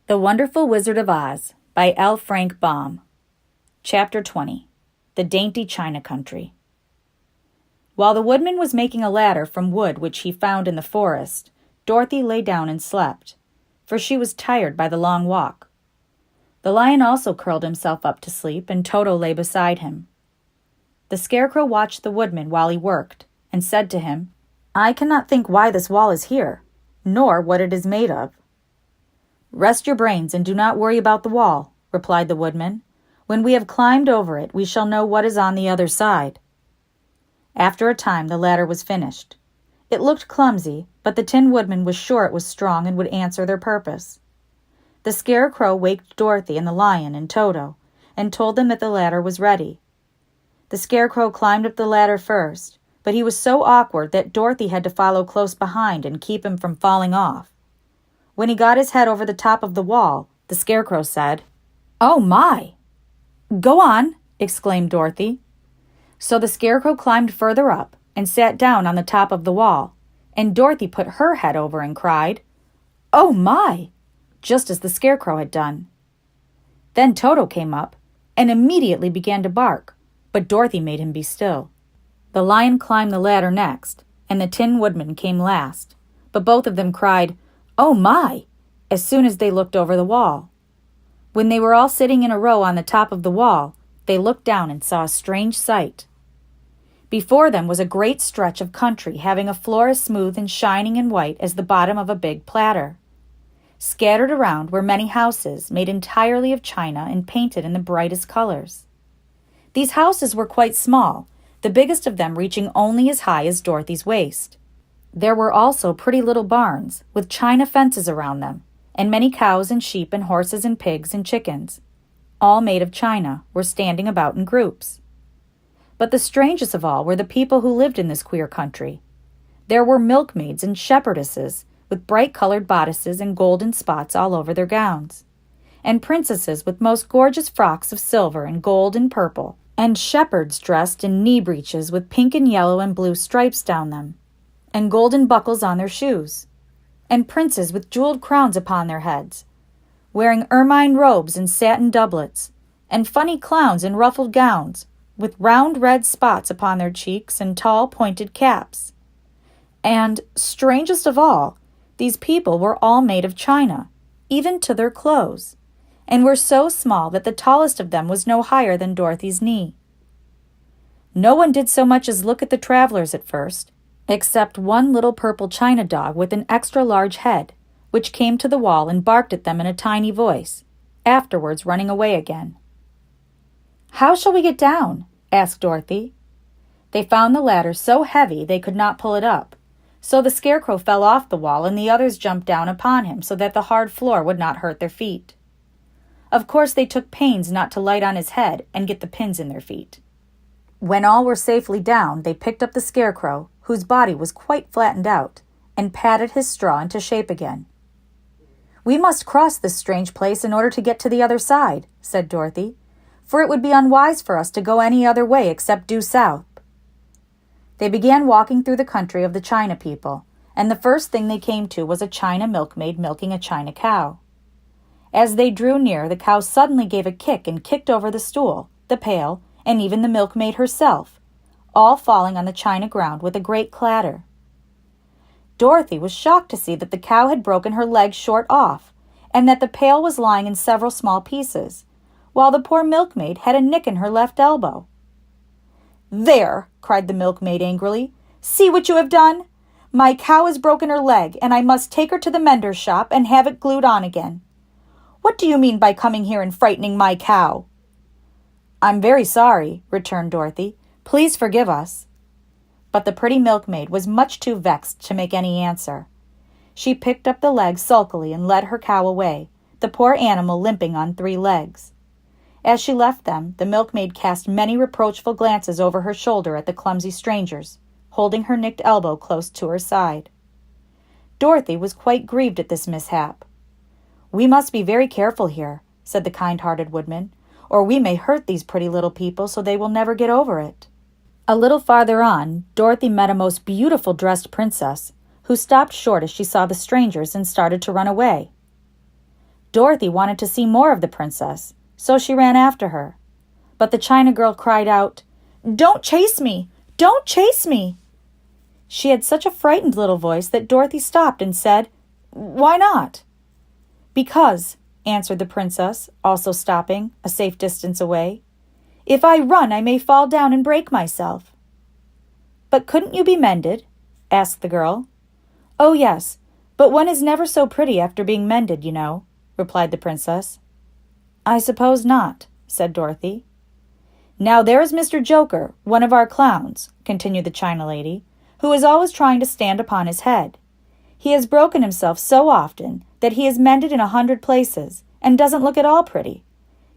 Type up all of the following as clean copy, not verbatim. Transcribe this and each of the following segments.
The Wonderful Wizard of Oz by L. Frank Baum. Chapter 20. The Dainty China Country. While the woodman was making a ladder from wood which he found in the forest, Dorothy lay down and slept, for she was tired by the long walk. The lion also curled himself up to sleep, and Toto lay beside him. The Scarecrow watched the woodman while he worked, and said to him, "I cannot think why this wall is here, nor what it is made of." "Rest your brains and do not worry about the wall," replied the woodman. "When we have climbed over it, we shall know what is on the other side." After a time, the ladder was finished. It looked clumsy, but the Tin Woodman was sure it was strong and would answer their purpose. The Scarecrow waked Dorothy and the lion and Toto, and told them that the ladder was ready. The Scarecrow climbed up the ladder first, but he was so awkward that Dorothy had to follow close behind and keep him from falling off. When he got his head over the top of the wall, the Scarecrow said, "Oh my!" "Go on," exclaimed Dorothy. So the Scarecrow climbed further up and sat down on the top of the wall, and Dorothy put her head over and cried, "Oh my!" just as the Scarecrow had done. Then Toto came up and immediately began to bark, but Dorothy made him be still. The lion climbed the ladder next, and the Tin Woodman came last, but both of them cried, "Oh my!" as soon as they looked over the wall. When they were all sitting in a row on the top of the wall, they looked down and saw a strange sight. Before them was a great stretch of country having a floor as smooth and shining and white as the bottom of a big platter. Scattered around were many houses made entirely of china and painted in the brightest colors. These houses were quite small, the biggest of them reaching only as high as Dorothy's waist. There were also pretty little barns with china fences around them, and many cows and sheep and horses and pigs and chickens, all made of china, were standing about in groups. But the strangest of all were the people who lived in this queer country. There were milkmaids and shepherdesses with bright-colored bodices and golden spots all over their gowns, and princesses with most gorgeous frocks of silver and gold and purple, and shepherds dressed in knee breeches with pink and yellow and blue stripes down them, and golden buckles on their shoes, and princes with jeweled crowns upon their heads, wearing ermine robes and satin doublets, and funny clowns in ruffled gowns, with round red spots upon their cheeks and tall pointed caps. And, strangest of all, these people were all made of china, even to their clothes, and were so small that the tallest of them was no higher than Dorothy's knee. No one did so much as look at the travelers at first, except one little purple china dog with an extra-large head, which came to the wall and barked at them in a tiny voice, afterwards running away again. "How shall we get down?" asked Dorothy. They found the ladder so heavy they could not pull it up, so the Scarecrow fell off the wall and the others jumped down upon him so that the hard floor would not hurt their feet. Of course they took pains not to light on his head and get the pins in their feet. When all were safely down, they picked up the Scarecrow, whose body was quite flattened out, and patted his straw into shape again. "We must cross this strange place in order to get to the other side," said Dorothy, "for it would be unwise for us to go any other way except due south." They began walking through the country of the China people, and the first thing they came to was a China milkmaid milking a China cow. As they drew near, the cow suddenly gave a kick and kicked over the stool, the pail, and even the milkmaid herself, all falling on the china ground with a great clatter. Dorothy was shocked to see that the cow had broken her leg short off, and that the pail was lying in several small pieces, while the poor milkmaid had a nick in her left elbow. "There!" cried the milkmaid angrily. "See what you have done! My cow has broken her leg, and I must take her to the mender's shop and have it glued on again. What do you mean by coming here and frightening my cow?" "I'm very sorry," returned Dorothy. "Please forgive us." But the pretty milkmaid was much too vexed to make any answer. She picked up the leg sulkily and led her cow away, the poor animal limping on 3 legs. As she left them, the milkmaid cast many reproachful glances over her shoulder at the clumsy strangers, holding her nicked elbow close to her side. Dorothy was quite grieved at this mishap. "We must be very careful here," said the kind-hearted woodman, "or we may hurt these pretty little people so they will never get over it." A little farther on, Dorothy met a most beautiful dressed princess, who stopped short as she saw the strangers and started to run away. Dorothy wanted to see more of the princess, so she ran after her. But the China girl cried out, "Don't chase me! Don't chase me!" She had such a frightened little voice that Dorothy stopped and said, "Why not?" "Because," answered the princess, also stopping, a safe distance away, "if I run, I may fall down and break myself." "But couldn't you be mended?" asked the girl. "Oh, yes, but one is never so pretty after being mended, you know," replied the princess. "I suppose not," said Dorothy. "Now there is Mr. Joker, one of our clowns," continued the China lady, "who is always trying to stand upon his head. He has broken himself so often that he is mended in 100 places and doesn't look at all pretty.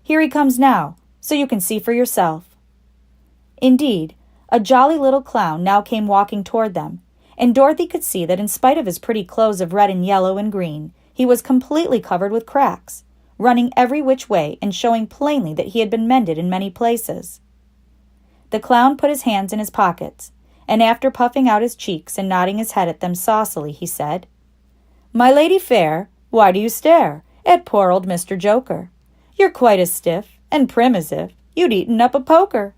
Here he comes now, so you can see for yourself." Indeed, a jolly little clown now came walking toward them, and Dorothy could see that in spite of his pretty clothes of red and yellow and green, he was completely covered with cracks, running every which way and showing plainly that he had been mended in many places. The clown put his hands in his pockets, and after puffing out his cheeks and nodding his head at them saucily, he said, "My lady fair, why do you stare at poor old Mr. Joker? You're quite as stiff and prim as if you'd eaten up a poker."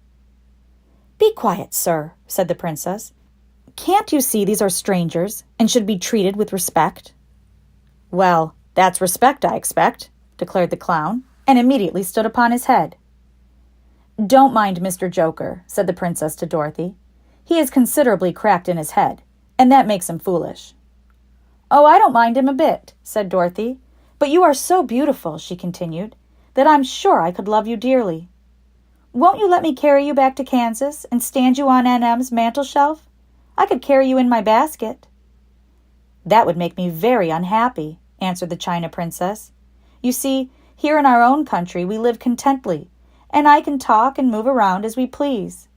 "Be quiet, sir," said the princess. "Can't you see these are strangers and should be treated with respect?" "Well, that's respect, I expect," declared the clown, and immediately stood upon his head. "Don't mind Mr. Joker," said the princess to Dorothy. "He is considerably cracked in his head, and that makes him foolish." "Oh, I don't mind him a bit," said Dorothy. "But you are so beautiful," she continued, "that I'm sure I could love you dearly. Won't you let me carry you back to Kansas and stand you on N.M.'s mantel shelf? I could carry you in my basket." "That would make me very unhappy," answered the China princess. "You see, here in our own country we live contently, and I can talk and move around as we please.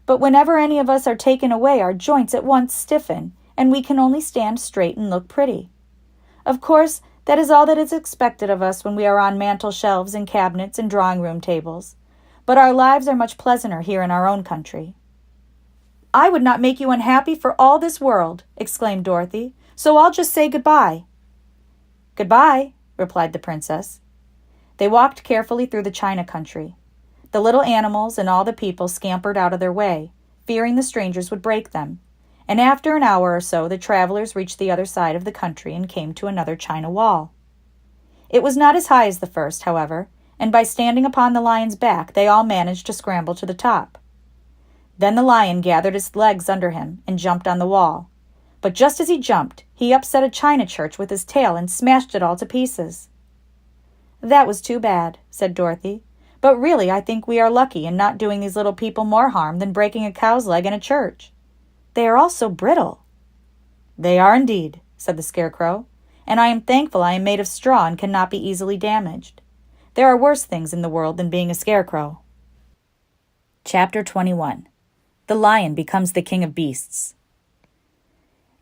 But whenever any of us are taken away, our joints at once stiffen, and we can only stand straight and look pretty. Of course, that is all that is expected of us when we are on mantel shelves and cabinets and drawing-room tables. But our lives are much pleasanter here in our own country." "I would not make you unhappy for all this world," exclaimed Dorothy, "so I'll just say goodbye." "Goodbye," replied the princess. They walked carefully through the China country. The little animals and all the people scampered out of their way, fearing the strangers would break them, and after an hour or so the travelers reached the other side of the country and came to another China wall. It was not as high as the first, however, and by standing upon the lion's back they all managed to scramble to the top. Then the lion gathered his legs under him and jumped on the wall. But just as he jumped, he upset a china church with his tail and smashed it all to pieces. "That was too bad," said Dorothy. "But really I think we are lucky in not doing these little people more harm than breaking a cow's leg in a church. They are all so brittle." "They are indeed," said the Scarecrow, "and I am thankful I am made of straw and cannot be easily damaged. There are worse things in the world than being a scarecrow." Chapter 21. The Lion Becomes the King of Beasts.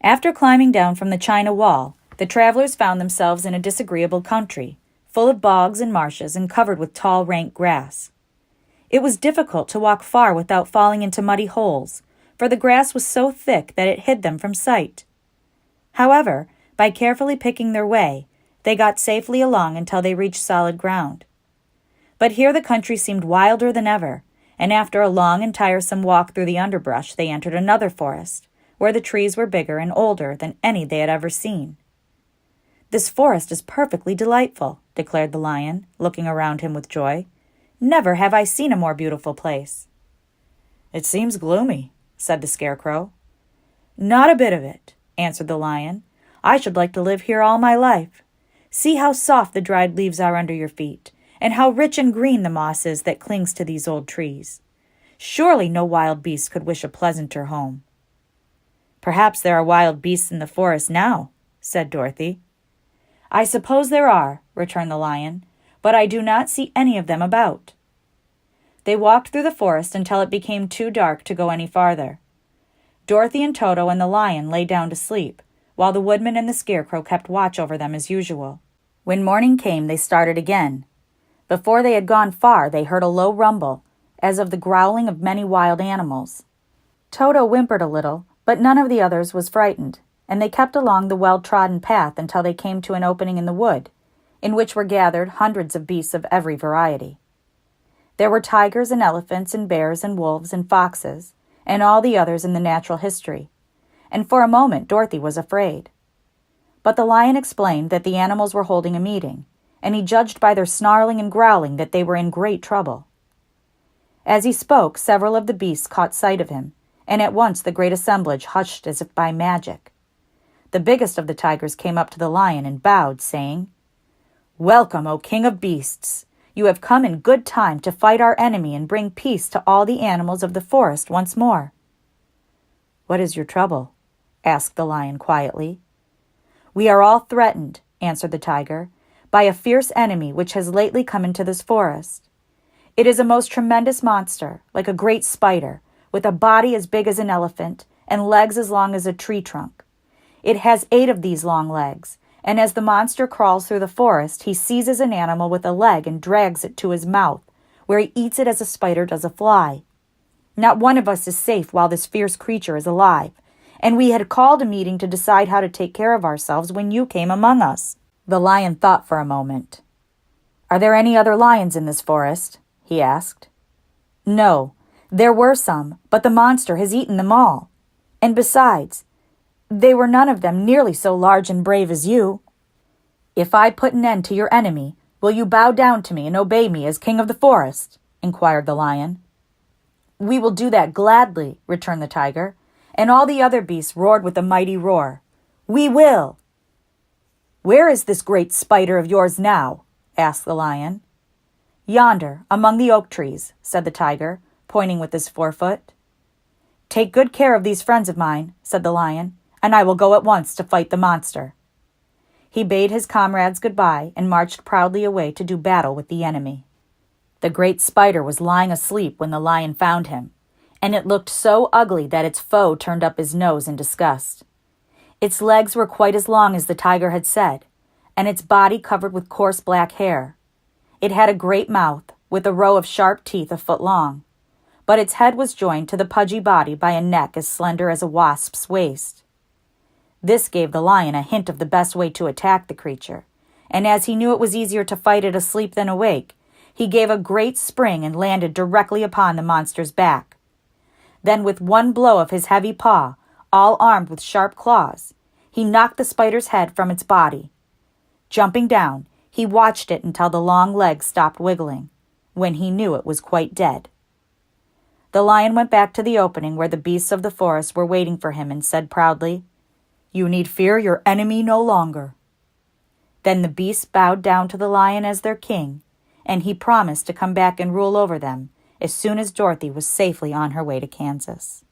After climbing down from the China Wall, the travelers found themselves in a disagreeable country, full of bogs and marshes and covered with tall, rank grass. It was difficult to walk far without falling into muddy holes, for the grass was so thick that it hid them from sight. However, by carefully picking their way, they got safely along until they reached solid ground. But here the country seemed wilder than ever, and after a long and tiresome walk through the underbrush, they entered another forest, where the trees were bigger and older than any they had ever seen. "This forest is perfectly delightful," declared the lion, looking around him with joy. "Never have I seen a more beautiful place." "It seems gloomy," said the Scarecrow. "Not a bit of it," answered the lion. "I should like to live here all my life. See how soft the dried leaves are under your feet, and how rich and green the moss is that clings to these old trees. Surely no wild beast could wish a pleasanter home." "Perhaps there are wild beasts in the forest now," said Dorothy. "I suppose there are," returned the lion, "but I do not see any of them about." They walked through the forest until it became too dark to go any farther. Dorothy and Toto and the lion lay down to sleep, while the woodman and the Scarecrow kept watch over them as usual. When morning came, they started again. Before they had gone far, they heard a low rumble, as of the growling of many wild animals. Toto whimpered a little, but none of the others was frightened, and they kept along the well-trodden path until they came to an opening in the wood, in which were gathered hundreds of beasts of every variety. There were tigers and elephants and bears and wolves and foxes, and all the others in the natural history, and for a moment Dorothy was afraid. But the lion explained that the animals were holding a meeting, and he judged by their snarling and growling that they were in great trouble. As he spoke, several of the beasts caught sight of him, and at once the great assemblage hushed as if by magic. The biggest of the tigers came up to the lion and bowed, saying, "Welcome, O King of Beasts! You have come in good time to fight our enemy and bring peace to all the animals of the forest once more." "What is your trouble?" asked the lion quietly. "We are all threatened," answered the tiger, "by a fierce enemy which has lately come into this forest. It is a most tremendous monster, like a great spider, with a body as big as an elephant and legs as long as a tree trunk. It has 8 of these long legs, and as the monster crawls through the forest, he seizes an animal with a leg and drags it to his mouth, where he eats it as a spider does a fly. Not one of us is safe while this fierce creature is alive, and we had called a meeting to decide how to take care of ourselves when you came among us." The lion thought for a moment. "Are there any other lions in this forest?" he asked. "No, there were some, but the monster has eaten them all. And besides, they were none of them nearly so large and brave as you. If I put an end to your enemy, will you bow down to me and obey me as king of the forest?" inquired the lion. "We will do that gladly," returned the tiger, and all the other beasts roared with a mighty roar. "We will!" "Where is this great spider of yours now?" asked the lion. "Yonder, among the oak trees," said the tiger, pointing with his forefoot. "Take good care of these friends of mine," said the lion, "and I will go at once to fight the monster." He bade his comrades goodbye and marched proudly away to do battle with the enemy. The great spider was lying asleep when the lion found him, and it looked so ugly that its foe turned up his nose in disgust. Its legs were quite as long as the tiger had said, and its body covered with coarse black hair. It had a great mouth, with a row of sharp teeth a foot long, but its head was joined to the pudgy body by a neck as slender as a wasp's waist. This gave the lion a hint of the best way to attack the creature, and as he knew it was easier to fight it asleep than awake, he gave a great spring and landed directly upon the monster's back. Then with one blow of his heavy paw, all armed with sharp claws, he knocked the spider's head from its body. Jumping down, he watched it until the long legs stopped wiggling, when he knew it was quite dead. The lion went back to the opening where the beasts of the forest were waiting for him and said proudly, "You need fear your enemy no longer." Then the beasts bowed down to the lion as their king, and he promised to come back and rule over them as soon as Dorothy was safely on her way to Kansas.